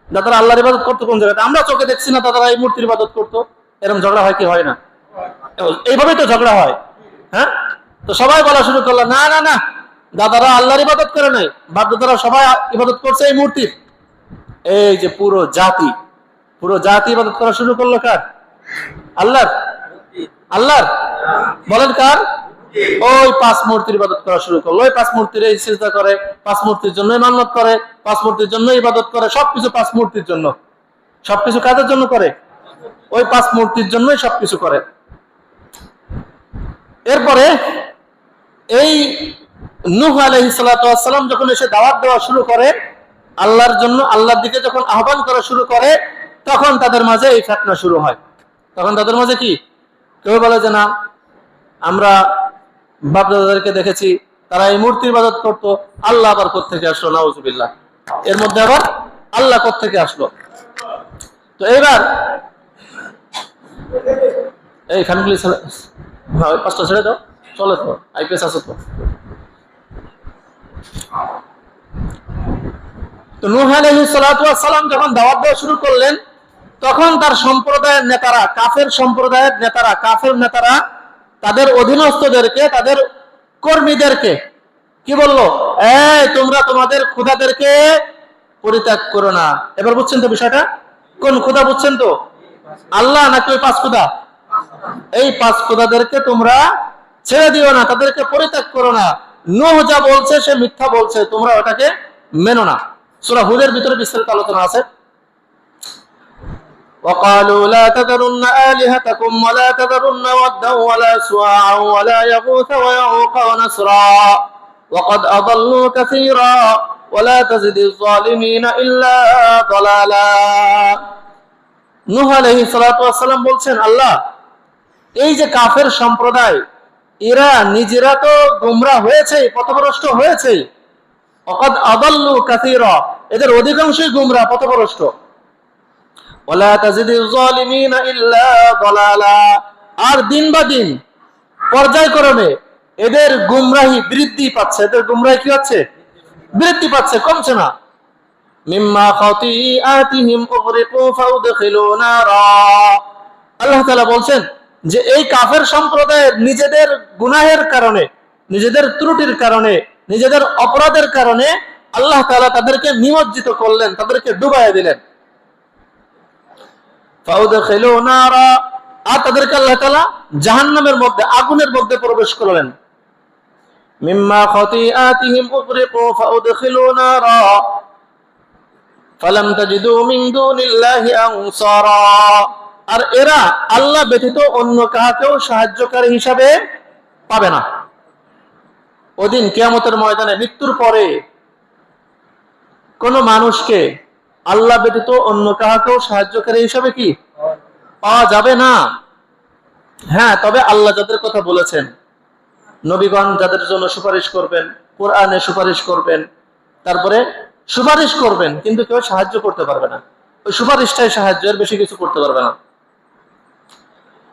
দাদারা আল্লাহর ইবাদত করতো কোন জায়গাতে, আমরা চোখে দেখছি না দাদারা এই মূর্তির ইবাদত করতো, এরকম ঝগড়া হয় কি হয় না? এইভাবেই তো ঝগড়া হয়। হ্যাঁ, তো সবাই বলা শুরু করলো না না না দাদারা আল্লাহর ইবাদত করে নাই, বাপ দাদারা সবাই ইবাদত করছে এই মূর্তির। এই যে পুরো জাতি ইবাদত করা শুরু করলো কার? আল্লাহর। আল্লাহর বলেন কার? ওই 5 মূর্তির ইবাদত করা শুরু করলো। ওই 5 মূর্তির এই সিজদা করে, 5 মূর্তির জন্য মান্নত করে, 5 মূর্তির জন্য ইবাদত করে, সবকিছু 5 মূর্তির জন্য। সবকিছু কাদের জন্য করে? ওই 5 মূর্তির জন্যই সবকিছু করে। এরপরে এই নূহ আলাইহিস সালাতু ওয়াস সালাম যখন এসে দাওয়াত দেওয়া শুরু করে, আল্লাহর জন্য, আল্লাহর দিকে যখন আহ্বান করা শুরু করে, তখন তাদের মাঝে এই ফিতনা শুরু হয়। তখন তাদের মাঝে কি, কেউ বলে যে না আমরা বাপ দাদাদেরকে দেখেছি তারা এই মূর্তির ইবাদত করতো, আল্লাহ আবার কোত্থেকে আসলো, নাউজুবিল্লাহ। এর মধ্যে আবার আল্লাহ কোত্থেকে আসলো? তো এবার এই খানগুলি হ্যাঁ, ওই 5টা ছেড়ে দাও, চলে তো আইপিএস আছে তো। তো নূহ আলাইহিস সালাতু ওয়াস সালাম যখন দাওয়াত দেওয়া শুরু করলেন, তখন তার সম্প্রদায়ের নেতারা, কাফের সম্প্রদায়ের নেতারা, কাফের নেতারা তাদের অধীনস্থদেরকে, তাদের কর্মীদেরকে কি বললো? এই তোমরা তোমাদের খোদাদেরকে পরিত্যাগ করো না। এবার বুঝছেন তো বিষয়টা? কোন খোদা বুঝছেন তো? আল্লাহ নাকি ওই 5 খোদা? এই 5 খোদাদেরকে তোমরা ছেড়ে দিও না, তাদেরকে পরিত্যাগ করো না। নূহ যা বলছে সে মিথ্যা বলছে, তোমরা ওটাকে মেনো না। সূরা হুদের ভিতরে বিস্তারিত আলোচনা আছে। وقالوا لا تذرن آلهتكم ولا تذرن ودا ولا سواعا ولا يغوث ويعوق ونسرا وقد أضلوا كثيرا ولا تزد الظالمين إلا ضلالا। নূহ আলাইহিস সালাতু ওয়াস সালাম বলছেন, আল্লাহ এই যে কাফের সম্প্রদায়, এরা নিজেরা তো গোমরাহ হয়েছে, পথভ্রষ্ট হয়েছে। ওয়াকাদ আদাল্লু কাসীরা, এদের অধিকাংশই গোমরাহ, পথভ্রষ্ট। ওয়ালা তাজিদিজ জালিমিনা ইল্লা দালালা, আর দিন বা দিন পর্যায়ক্রমে এদের গোমরাহি বৃদ্ধি পাচ্ছে। এদের গোমরাহি কি হচ্ছে? বৃদ্ধি পাচ্ছে, কমছে না। মিম্মা খাতিআতিহিম উগরিকু ফাউদখিলু নারা, আল্লাহ তাআলা বলছেন যে এই কাফের সম্প্রদায়ের নিজেদের গুনাহের কারণে, নিজেদের ত্রুটির কারণে, নিজেদের অপরাধের কারণে আল্লাহ তাআলা তাদেরকে নিমজ্জিত করলেন, তাদেরকে ডুবাইয়া দিলেন। ফাউদখিলু নারা, আর তাদেরকে আল্লাহ তাআলা জাহান্নামের মধ্যে, আগুনের মধ্যে প্রবেশ করলেন। মিম্মা খাতিআতিহিম উগরিকু ফাউদখিলু নারা ফালাম তাজিদু মিন দুনিল্লাহি আনসারা, আর এরা আল্লাহ ব্যতীত অন্য কাউকেও সাহায্যকারী হিসাবে পাবে না। ওদিন কিয়ামতের ময়দানে, মৃত্যুর পরে কোন মানুষকে আল্লাহ ব্যতীত অন্য কাউকেও সাহায্যকারী হিসাবে কি পাওয়া যাবে না। হ্যাঁ, তবে আল্লাহ যাদের কথা বলেছেন, নবীগণ যাদের জন্য সুপারিশ করবেন, কোরআনে সুপারিশ করবেন, তারপরে সুপারিশ করবেন, কিন্তু কেউ সাহায্য করতে পারবে না। ওই সুপারিশটাই সাহায্য, এর বেশি কিছু করতে পারবে না।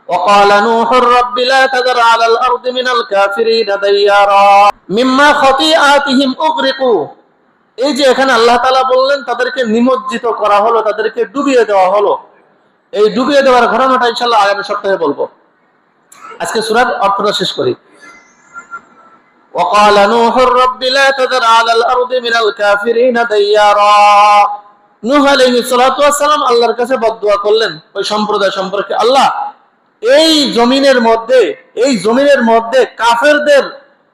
وقال نوح رب لا تذر على الأرض من الكافرين ديارا مما خطيئاتهم أغرقوا, এই যে এখানে আল্লাহ তাআলা বললেন তাদেরকে নিমজ্জিত করা হলো, তাদেরকে ডুবিয়ে দেওয়া হলো। এই ডুবিয়ে দেওয়ার ঘটনাটা ইনশাআল্লাহ আগামী সপ্তাহে বলবো। আজকে সূরার অর্থটা শেষ করি। وقال نوح رب لا تذر على الأرض من الكافرين ديارا। নূহ আলাইহিস সালাতু ওয়াস সালাম আল্লাহর কাছে বদদুয়া করলেন ওই সম্প্রদায় সম্পর্কে, আল্লাহ এই জমিনের মধ্যে কাফেরদের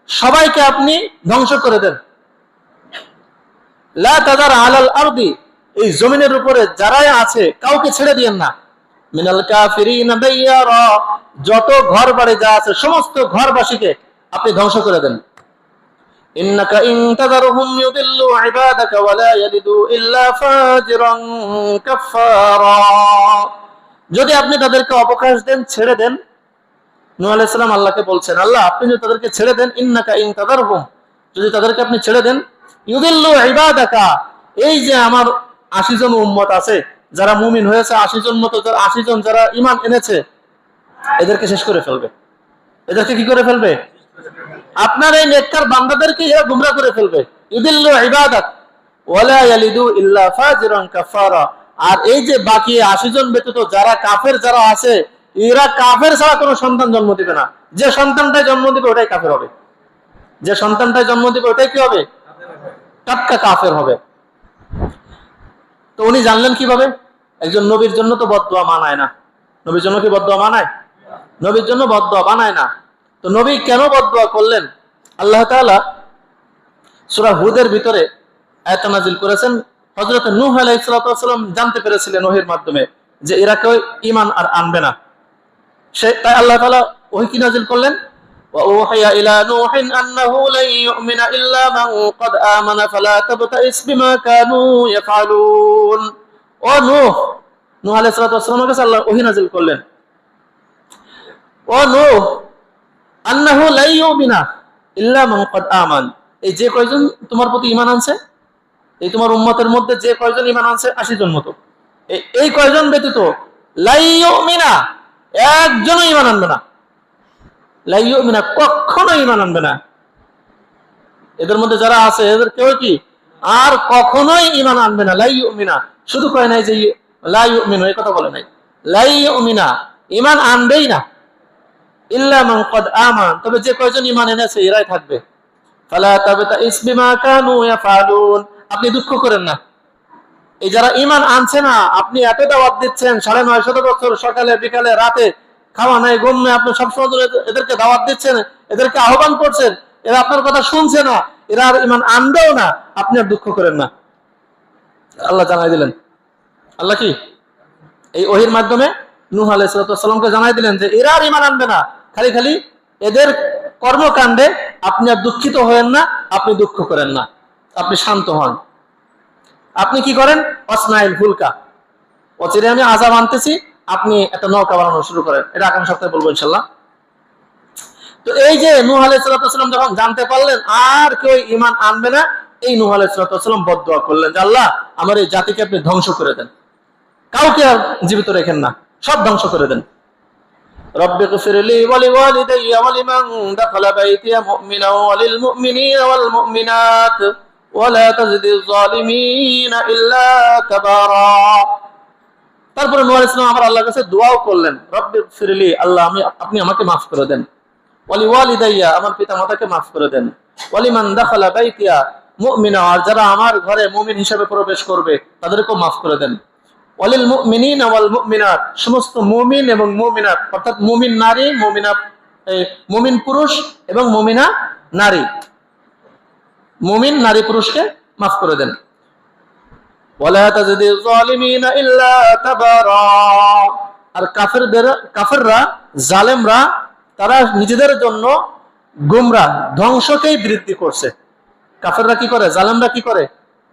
সবাইকে আপনি ধ্বংস করে দেন। লা তাযার আলাল আরদি, এই জমিনের উপরে যারাই আছে কাউকে ছেড়ে দিয়েন না। মিনাল কাফিরিনা দাইয়ারা, যত ঘর বাড়ি যা আছে সমস্ত ঘরবাসীকে আপনি ধ্বংস করে দেন। ইন্নাকা ইন তাযারহুম ইউদিল্লু ইবাদাকা ওয়া লা ইয়ালিদু ইল্লা ফাজিরান কাফফারা, যদি আপনি তাদেরকে অবকাশ দেন, ছেড়ে দেন। নূহ আলাইহিস সালাম আল্লাহকে বলছেন, আল্লাহ আপনি যদি তাদেরকে ছেড়ে দেন, ইন্নাকা ইন তাযারহুম, যদি তাদেরকে আপনি ছেড়ে দেন, ইউদিল্লু ইবাদাকা, এই যে আমার 80 জন উম্মত আছে যারা মুমিন হয়েছে, 80 জন মতো 80 জন যারা ঈমান এনেছে, এদেরকে শেষ করে ফেলবে। এদেরকে কি করে ফেলবে? আপনার এই নেককার বান্দাদেরকে এরা গুমরাহ করে ফেলবে। ইউদিল্লু ইবাদাক ওয়া লা ইয়ালিদু ইল্লা ফাজিরান কাফারা, আর এই যে বাকি 80 জন ব্যতীত যারা কাফের যারা আছে, এরা কাফের ছাড়া কোনো সন্তান জন্ম দিবে না। যে সন্তানটাই জন্ম দিবে ওটাই কাফের হবে। যে সন্তানটাই জন্ম দিবে ওটাই কি হবে? টাটকা কাফের হবে। তো উনি জানলেন কিভাবে? একজন নবীর জন্য তো বদদুয়া মানায় না। নবীর জন্য কি বদদুয়া মানায়? নবীর জন্য বদদুয়া বানায় না। তো নবী কেন বদদুয়া করলেন? আল্লাহ তাআলা সূরা হুদের ভিতরে আয়াত নাযিল করেছেন। হযরত নূহ আলাইহিস সালাম জানতে পেরেছিলেন ওহীর মাধ্যমে যে এরা কেউ ঈমান আর আনবে না। তাই আল্লাহ তাআলা ওহী কি নাযিল করলেন? ওয়া উহিয়া ইলা নূহিন আন্নাহু লা ইউমিনা ইল্লা মান ক্বাদ আমানা ফালা তাবতাইস বিমা কানু ইয়াফআলুন। ও নূহ আলাইহিস সালামের কাছে আল্লাহ ওহী নাযিল করলেন, ও নূহ আন্নাহু লা ইউমিনা ইল্লা মান ক্বাদ আমান, এই যে কয়জন তোমার প্রতি ঈমান আনছে, এই তোমার উম্মতের মধ্যে যে কয়জন ঈমান আনছে 80 জন মতো, এই কয়জন ব্যতীত লা ইউমিনা, একজনও ঈমান আনবে না। লা ইউমিনা, কখনো ঈমান আনবে না। এদের মধ্যে যারা আছে এদের কেউ কি আর কখনোই ঈমান আনবে না। লা ইউমিনা, শুধু কয় নাই যে লা ইউমিনু, এই কথা বলে নাই। লা ইউমিনা, ঈমান আনবেই না। ইল্লা মান ক্বাদ আমান, তবে যে কয়জন ঈমান এনেছে এরাই থাকবে। ফালা তাবতাইস বিমা কানু ইয়াফআলুন, আপনি দুঃখ করেন না। এই যারা ঈমান আনছে না, আপনি এত দাওয়াত দিচ্ছেন, 950 বছর সকালে বিকালে রাতে খাওয়া নাই ঘুম নাই, আপনি সবসময় এদেরকে দাওয়াত দিচ্ছেন, এদেরকে আহ্বান করছেন, এরা আপনার কথা শুনছে না, এরা আর ঈমান আনবেও না, আপনি আর দুঃখ করেন না। আল্লাহ জানাই দিলেন। আল্লাহ কি এই ওহীর মাধ্যমে নূহ আলাইহিস সালামকে জানাই দিলেন যে এরা আর ঈমান আনবে না। খালি খালি এদের কর্মকাণ্ডে আপনি আর দুঃখিত হয়েন না, আপনি দুঃখ করেন না, আপনি শান্ত হন। আপনি কি করেন? অসনাইল ফুলকা, অচিরে আমি আযাব আনতেছি, আপনি একটা নৌকা বানানো শুরু করেন। এটা আগামী সপ্তাহে বলবো ইনশাআল্লাহ। তো এই যে নূহ আলাইহিস সালাম যখন জানতে পারলেন আর কেউ ঈমান আনবে না, এই নূহ আলাইহিস সালাম বদদুয়া করলেন যে আল্লাহ আমার এই জাতিকে আপনি ধ্বংস করে দেন, কাউকে আর জীবিত রেখেন না, সব ধ্বংস করে দেন। রব্বি গফিরলি ওয়া লিওয়ালিদাইয়া ওয়া লিমান দাখালা বাইতিয়া মুমিনান ওয়া লিল মুমিনিনা ওয়াল মুমিনাত ওয়া লা তাজিদিজ যালিমিনা ইল্লা তাবারা। তারপরে নূহ আলাইহিস সালাম আবার আল্লাহর কাছে দোয়াও করলেন, রব্বি গফিরলি, আল্লাহ আপনি আমাকে maaf করে দেন, ওয়া লিওয়ালিদাইয়া, আমার পিতামাতাকে maaf করে দেন, ওয়া লিমান দাখালা বাইতিয়া মুমিনা, আর যারা আমার ঘরে মুমিন হিসেবে প্রবেশ করবে তাদেরকেও maaf করে দেন, ওয়ালিল মুমিনিনা ওয়াল মুমিনাত, সমস্ত মুমিন এবং মুমিনাত, অর্থাৎ মুমিন নারী, মুমিন পুরুষ এবং মুমিনা নারী, মুমিন নারী পুরুষকে maaf করে দেন। ওয়ালা তাজিদিজ যালিমিনা ইল্লা তাবারা, আর কাফেররা জালেমরা তারা নিজেদের জন্য গুমরাহ ধ্বংসকেই বৃদ্ধি করছে। কাফেররা কি করে? জালেমরা কি করে?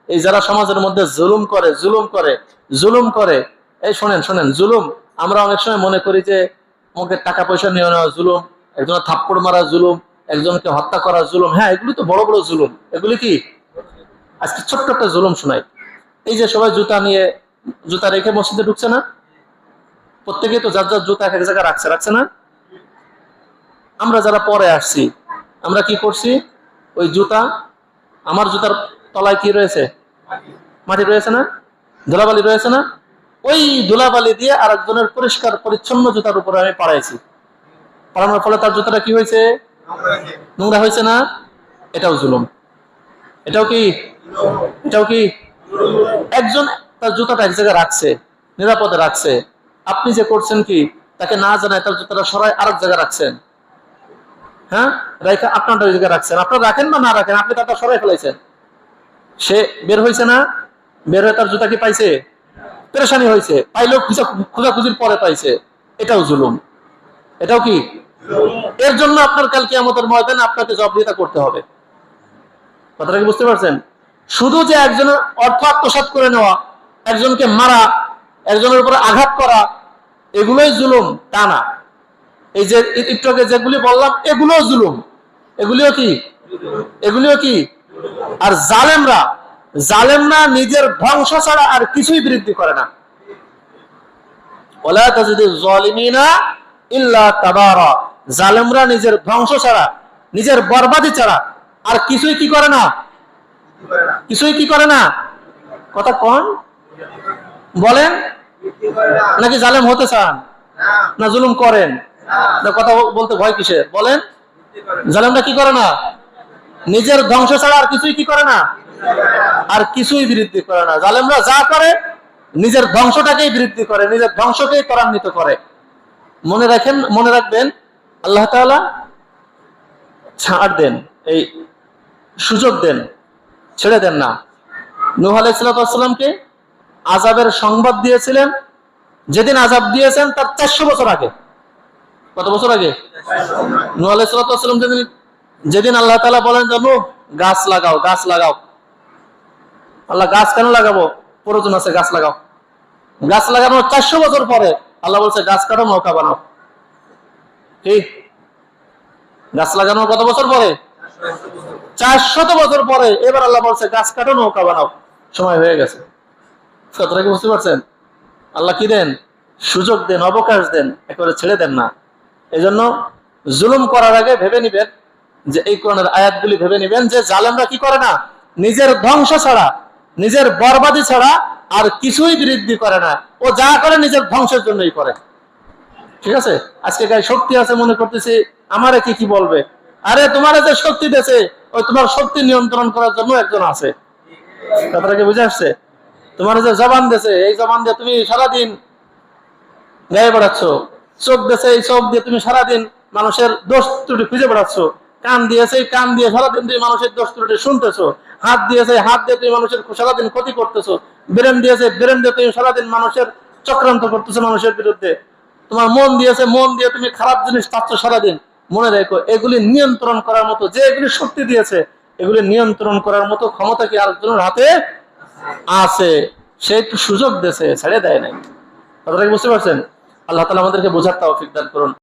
এই যারা সমাজের মধ্যে জুলুম করে, এই শোনেন জুলুম, আমরা অনেক সময় মনে করি যে আমাকে টাকা পয়সা নিয়ে নেওয়া জুলুম, একজনের থাপ্পড় মারা জুলুম, একজনকে হত্যা করা জুলুম। হ্যাঁ, এগুলি তো বড় বড় জুলুম। এগুলি কি? আজকে ছোট্ট একটা জুলুম শোনাই। এই যে সবাই জুতা রেখে মসজিদে ঢুকছে না, প্রত্যেকেই তো যার যার জুতা এক জায়গায় রাখছে না। আমরা যারা পরে আসছি, আমরা কি করছি? ওই জুতা, আমার জুতার তলায় কি রয়েছে? মাটি রয়েছে না, ধুলাবালি রয়েছে না, ওই ধুলাবালি দিয়ে আরেকজনের পরিষ্কার পরিচ্ছন্ন জুতার উপরে আমি পাড়াইছি। পাড়ানোর ফলে তার জুতাটা কি হয়েছে? নোংরা হয়েছে না? এটাও জুলুম। এটাও কি? এটাও কি? একজন তার জুতাটা এক জায়গায় রাখছে, নিরাপদে রাখছে, আপনি যে করছেন কি, তাকে না জানায় তার জুতাটা সরাই আরেক জায়গায় রাখছেন। হ্যাঁ, রেখে আপনারটা ওই জায়গায় রাখছেন। আপনার রাখেন বা না রাখেন, আপনি তারটা সরাই ফেলাইছেন। সে বের হয়েছে না, বের হয়ে তার জুতা কি পাইছে? পেরেশানি হয়েছে, পাইলেও খোঁজাখুঁজির পরে পাইছে। এটাও জুলুম। এটাও কি? এর জন্য আপনার কাল কিয়ামতের ময়দানে আপনাকে জবাবদিহিতা করতে হবে। কথাটা কি বুঝতে পারছেন? শুধু যে একজনের অর্থ আত্মসাৎ করে নেওয়া, একজনকে মারা, একজনের উপরে আঘাত করা, এগুলোই জুলুম তা না। এই যে একটু আগে যেগুলি বললাম এগুলোও জুলুম। এগুলিও কি? এগুলিও কি? আর জালেমরা নিজের ধ্বংস ছাড়া আর কিছুই বৃদ্ধি করে না। ওয়ালা তাজিদুজ জালিমিনা ইল্লা তাবারা। জালেমরা নিজের ধ্বংস ছাড়া, নিজের বরবাদি ছাড়া আর কিছুই কি করে না? কিছুই কি করে না? কথা কোন বলেন? নাকি জালেম হতে চান? না জুলুম করেন? না কথা বলতে ভয় কিসের? বলেন। জালেমরা কি করে না? নিজের ধ্বংস ছাড়া আর কিছুই কি করে না? আর কিছুই বৃদ্ধি করে না। জালেমরা যা করে নিজের ধ্বংসটাকেই বৃদ্ধি করে, নিজের ধ্বংসকেই ত্বরান্বিত করে। মনে রাখবেন, আল্লাহ তাআলা ছাড় দেন, এই সুযোগ দেন, ছেড়ে দেন না। নূহ আলাইহিস সালামকে আযাবের সংবাদ দিয়েছিলেন, যেদিন আযাব দিয়েছেন তার 400 বছর আগে। কত বছর আগে? নূহ আলাইহিস সালাম যেদিন আল্লাহ তাআলা বলেন যে নূহ গাছ লাগাও, গাছ লাগাও। আল্লাহ গাছ কেন লাগাবো? প্রয়োজন আছে, গাছ লাগাও। গাছ লাগানোর 400 বছর পরে আল্লাহ বলছে গাছ কাটো, নৌকা বানাও। কি? গাছ লাগানোর কত বছর পরে? 400 বছর পরে এবার আল্লাহ বলছে গাছ কাটো, নৌকা বানাও। সময় হয়ে গেছে। কথাটা কি বুঝতে পারছেন? আল্লাহ কি দেন? সুযোগ দেন, অবকাশ দেন, একেবারে ছেড়ে দেন না। এই জন্য জুলুম করার আগে ভেবে নিবেন, যে এই কোরআনের আয়াতগুলি ভেবে নিবেন যে জালেমরা কি করে না? নিজের ধ্বংস ছাড়া, নিজের বরবাদি ছাড়া আর কিছুই বৃদ্ধি করে না। ও যা করে নিজের ধ্বংসের জন্যই করে। ঠিক আছে? আজকে গায়ে শক্তি আছে মনে করতেছি আমারে কি বলবে। আরে তোমার যে শক্তি দিয়েছে, ওই তোমার শক্তি নিয়ন্ত্রণ করার জন্য একজন আছে। কথাটা কি বুঝে আসছে? তোমার যে জবান দিয়েছে, এই জবান দিয়ে তুমি সারাদিন গায়ে বেড়াচ্ছ। চোখ দিয়েছে, এই চোখ দিয়ে তুমি সারাদিন মানুষের দোষ ত্রুটি খুঁজে বেড়াচ্ছ। কান দিয়েছে, এই কান দিয়ে সারাদিন তুমি মানুষের দোষ ত্রুটি শুনতেছো। হাত দিয়েছে, হাত দিয়ে তুমি মানুষের সারাদিন ক্ষতি করতেছো। ব্রেন দিয়েছে, ব্রেন দিয়ে তুমি সারাদিন মানুষের চক্রান্ত করতেছো মানুষের বিরুদ্ধে। তোমার মন দিয়েছে, মন দিয়ে তুমি খারাপ জিনিস চাচ্ছ সারাদিন। মনে রেখো, এগুলি নিয়ন্ত্রণ করার মতো, যে এগুলি শক্তি দিয়েছে, এগুলি নিয়ন্ত্রণ করার মতো ক্ষমতা কি আরেকজনের হাতে আছে? সে একটু সুযোগ দিয়েছে, ছেড়ে দেয় নাই। কথাটা কি বুঝতে পারছেন? আল্লাহ তাআলা আমাদেরকে বোঝার তৌফিক দান করুন।